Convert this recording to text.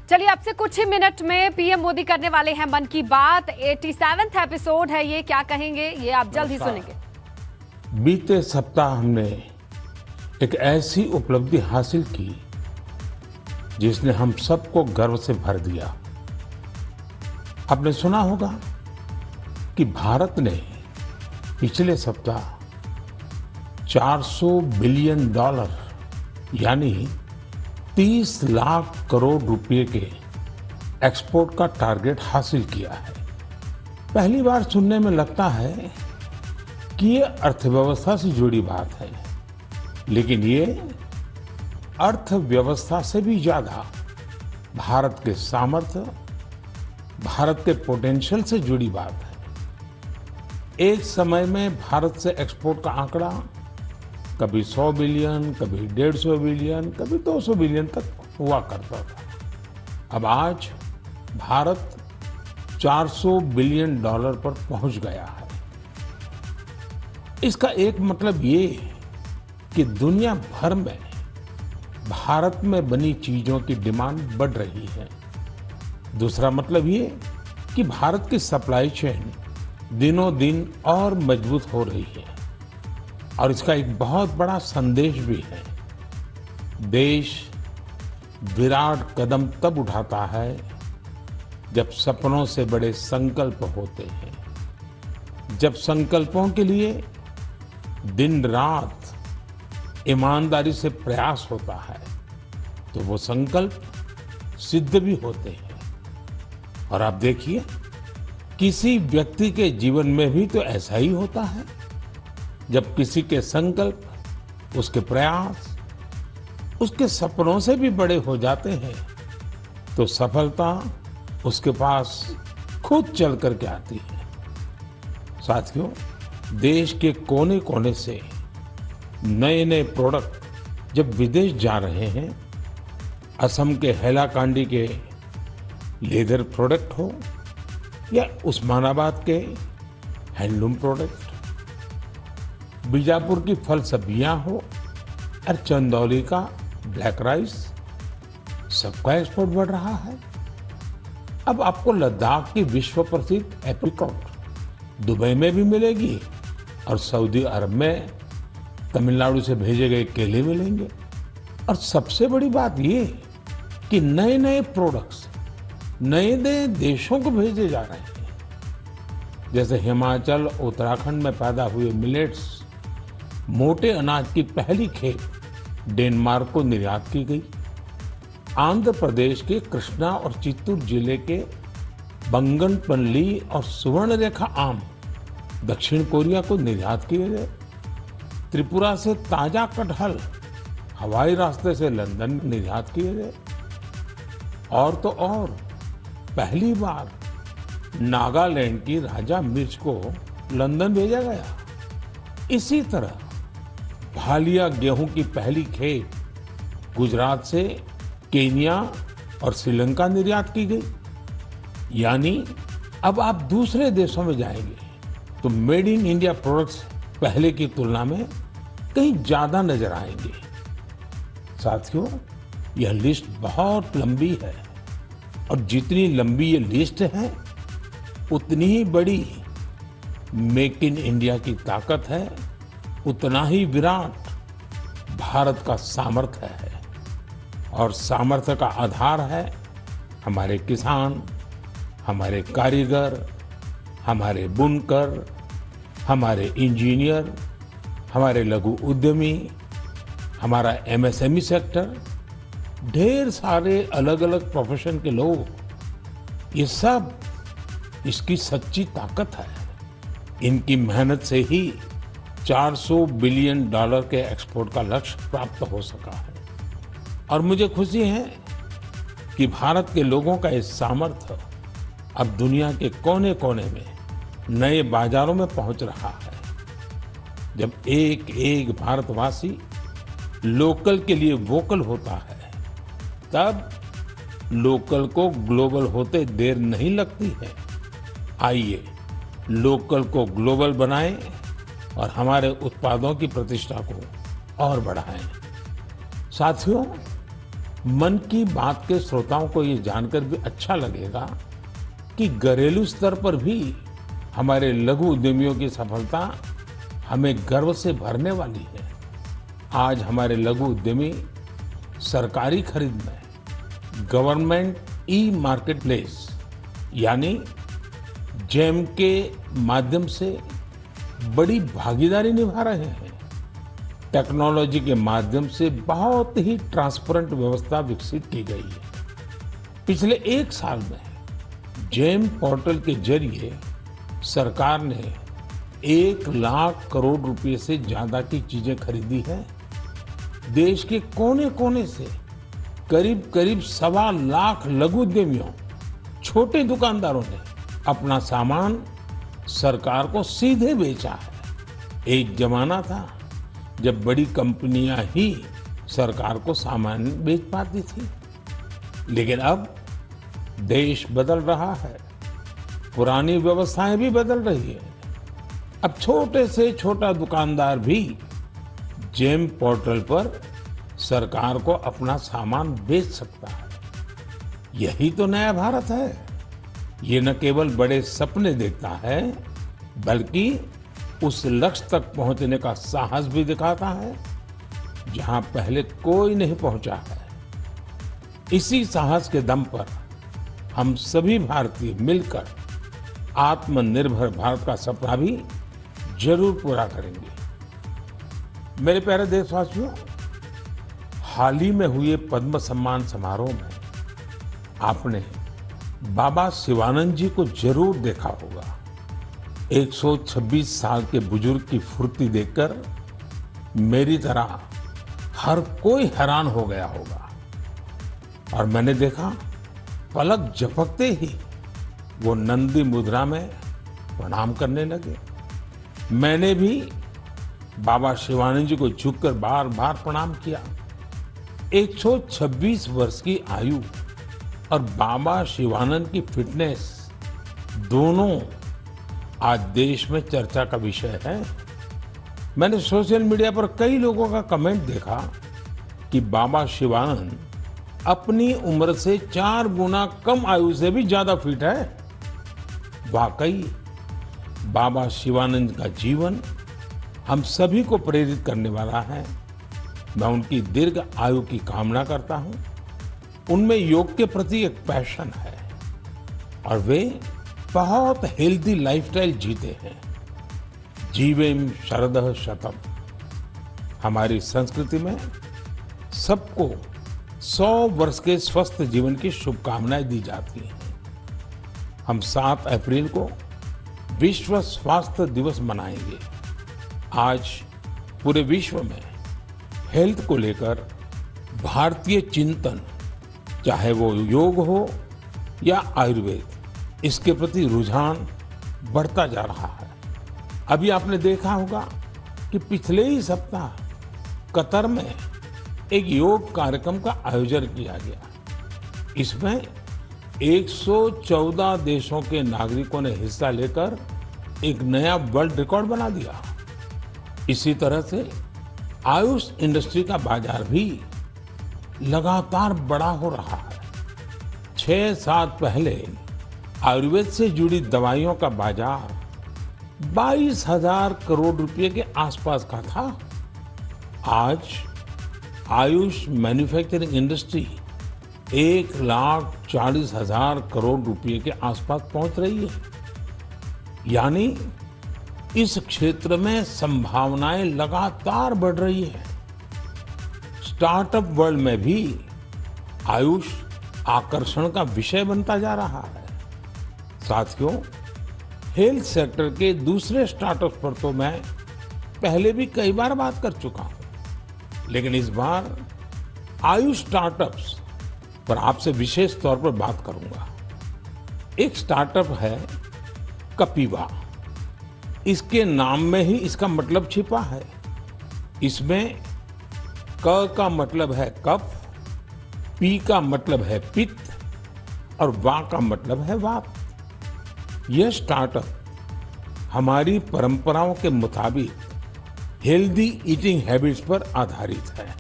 चलिए आपसे कुछ ही मिनट में पीएम मोदी करने वाले हैं मन की बात। 87वां एपिसोड है ये, क्या कहेंगे ये आप जल्द ही सुनेंगे। बीते सप्ताह हमने एक ऐसी उपलब्धि हासिल की जिसने हम सबको गर्व से भर दिया। आपने सुना होगा कि भारत ने पिछले सप्ताह $400 बिलियन यानी 30 लाख करोड़ रुपए के एक्सपोर्ट का टारगेट हासिल किया है। पहली बार सुनने में लगता है कि ये अर्थव्यवस्था से जुड़ी बात है, लेकिन ये अर्थव्यवस्था से भी ज्यादा भारत के सामर्थ्य, भारत के पोटेंशियल से जुड़ी बात है। एक समय में भारत से एक्सपोर्ट का आंकड़ा कभी 100 बिलियन, कभी 150 बिलियन, कभी 200 बिलियन तक हुआ करता था। अब आज भारत $400 बिलियन पर पहुंच गया है। इसका एक मतलब ये कि दुनिया भर में भारत में बनी चीजों की डिमांड बढ़ रही है। दूसरा मतलब ये कि भारत की सप्लाई चेन दिनों दिन और मजबूत हो रही है। और इसका एक बहुत बड़ा संदेश भी है। देश विराट कदम तब उठाता है जब सपनों से बड़े संकल्प होते हैं, जब संकल्पों के लिए दिन रात ईमानदारी से प्रयास होता है तो वो संकल्प सिद्ध भी होते हैं। और आप देखिए, किसी व्यक्ति के जीवन में भी तो ऐसा ही होता है। जब किसी के संकल्प, उसके प्रयास, उसके सपनों से भी बड़े हो जाते हैं तो सफलता उसके पास खुद चल करके आती है। साथियों, देश के कोने कोने से नए नए प्रोडक्ट जब विदेश जा रहे हैं, असम के हैलाकांडी के लेदर प्रोडक्ट हो या उस्मानाबाद के हैंडलूम प्रोडक्ट, बीजापुर की फल सब्जियां हो और चंदौली का ब्लैक राइस, सबका एक्सपोर्ट बढ़ रहा है। अब आपको लद्दाख की विश्व प्रसिद्ध एप्रिकॉट दुबई में भी मिलेगी और सऊदी अरब में तमिलनाडु से भेजे गए केले मिलेंगे। और सबसे बड़ी बात ये कि नए नए प्रोडक्ट्स नए नए देशों को भेजे जा रहे हैं। जैसे हिमाचल, उत्तराखंड में पैदा हुए मिलेट्स, मोटे अनाज की पहली खेप डेनमार्क को निर्यात की गई। आंध्र प्रदेश के कृष्णा और चित्तूर जिले के बंगनपल्ली और सुवर्णरेखा आम दक्षिण कोरिया को निर्यात किए गए। त्रिपुरा से ताजा कटहल हवाई रास्ते से लंदन निर्यात किए गए। और तो और पहली बार नागालैंड की राजा मिर्च को लंदन भेजा गया। इसी तरह भालिया गेहूं की पहली खेप गुजरात से केन्या और श्रीलंका निर्यात की गई। यानी अब आप दूसरे देशों में जाएंगे तो मेड इन इंडिया प्रोडक्ट्स पहले की तुलना में कहीं ज्यादा नजर आएंगे। साथियों, यह लिस्ट बहुत लंबी है और जितनी लंबी ये लिस्ट है उतनी ही बड़ी मेक इन इंडिया की ताकत है, उतना ही विराट भारत का सामर्थ्य है। और सामर्थ्य का आधार है हमारे किसान, हमारे कारीगर, हमारे बुनकर, हमारे इंजीनियर, हमारे लघु उद्यमी, हमारा एमएसएमई सेक्टर, ढेर सारे अलग अलग प्रोफेशन के लोग। ये सब इसकी सच्ची ताकत है। इनकी मेहनत से ही $400 बिलियन के एक्सपोर्ट का लक्ष्य प्राप्त हो सका है। और मुझे खुशी है कि भारत के लोगों का इस सामर्थ्य अब दुनिया के कोने कोने में नए बाजारों में पहुंच रहा है। जब एक एक भारतवासी लोकल के लिए वोकल होता है, तब लोकल को ग्लोबल होते देर नहीं लगती है। आइए लोकल को ग्लोबल बनाएं और हमारे उत्पादों की प्रतिष्ठा को और बढ़ाएं। साथियों, मन की बात के श्रोताओं को ये जानकर भी अच्छा लगेगा कि घरेलू स्तर पर भी हमारे लघु उद्यमियों की सफलता हमें गर्व से भरने वाली है। आज हमारे लघु उद्यमी सरकारी खरीद में गवर्नमेंट ई मार्केट प्लेस यानी जेम के माध्यम से बड़ी भागीदारी निभा रहे हैं। टेक्नोलॉजी के माध्यम से बहुत ही ट्रांसपेरेंट व्यवस्था विकसित की गई है। पिछले एक साल में जेम पोर्टल के जरिए सरकार ने 1 लाख करोड़ रुपए से ज्यादा की चीजें खरीदी है। देश के कोने कोने से करीब करीब 1.25 लाख लघु उद्यमियों, छोटे दुकानदारों ने अपना सामान सरकार को सीधे बेचा है। एक जमाना था जब बड़ी कंपनियां ही सरकार को सामान बेच पाती थी, लेकिन अब देश बदल रहा है, पुरानी व्यवस्थाएं भी बदल रही है। अब छोटे से छोटा दुकानदार भी जेम पोर्टल पर सरकार को अपना सामान बेच सकता है। यही तो नया भारत है। ये न केवल बड़े सपने देखता है, बल्कि उस लक्ष्य तक पहुंचने का साहस भी दिखाता है जहां पहले कोई नहीं पहुंचा है। इसी साहस के दम पर हम सभी भारतीय मिलकर आत्मनिर्भर भारत का सपना भी जरूर पूरा करेंगे। मेरे प्यारे देशवासियों, हाल ही में हुए पद्म सम्मान समारोह में आपने बाबा शिवानंद जी को जरूर देखा होगा। 126 साल के बुजुर्ग की फुर्ती देखकर मेरी तरह हर कोई हैरान हो गया होगा। और मैंने देखा, पलक झपकते ही वो नंदी मुद्रा में प्रणाम करने लगे। मैंने भी बाबा शिवानंद जी को झुककर बार बार प्रणाम किया। 126 वर्ष की आयु और बाबा शिवानंद की फिटनेस दोनों आज देश में चर्चा का विषय है। मैंने सोशल मीडिया पर कई लोगों का कमेंट देखा कि बाबा शिवानंद अपनी उम्र से 4 गुना कम आयु से भी ज्यादा फिट है। वाकई बाबा शिवानंद का जीवन हम सभी को प्रेरित करने वाला है। मैं उनकी दीर्घ आयु की कामना करता हूं। उनमें योग के प्रति एक पैशन है और वे बहुत हेल्दी लाइफस्टाइल जीते हैं। जीवेम शरदः शतम। हमारी संस्कृति में सबको 100 वर्ष के स्वस्थ जीवन की शुभकामनाएं दी जाती हैं। हम 7 अप्रैल को विश्व स्वास्थ्य दिवस मनाएंगे। आज पूरे विश्व में हेल्थ को लेकर भारतीय चिंतन, चाहे वो योग हो या आयुर्वेद, इसके प्रति रुझान बढ़ता जा रहा है। अभी आपने देखा होगा कि पिछले ही सप्ताह कतर में एक योग कार्यक्रम का आयोजन किया गया। इसमें 114 देशों के नागरिकों ने हिस्सा लेकर एक नया वर्ल्ड रिकॉर्ड बना दिया। इसी तरह से आयुष इंडस्ट्री का बाजार भी लगातार बड़ा हो रहा है। 6 साल पहले आयुर्वेद से जुड़ी दवाइयों का बाजार 22,000 करोड़ रुपए के आसपास का था। आज आयुष मैन्युफैक्चरिंग इंडस्ट्री 1,40,000 करोड़ रुपए के आसपास पहुंच रही है। यानी इस क्षेत्र में संभावनाएं लगातार बढ़ रही है। स्टार्टअप वर्ल्ड में भी आयुष आकर्षण का विषय बनता जा रहा है। साथियों, हेल्थ सेक्टर के दूसरे स्टार्टअप्स पर तो मैं पहले भी कई बार बात कर चुका हूं, लेकिन इस बार आयुष स्टार्टअप्स पर आपसे विशेष तौर पर बात करूंगा। एक स्टार्टअप है कपिवा। इसके नाम में ही इसका मतलब छिपा है। इसमें क का मतलब है कफ, पी का मतलब है पित्त और वा का मतलब है वात। यह स्टार्टअप हमारी परंपराओं के मुताबिक हेल्दी ईटिंग हैबिट्स पर आधारित है।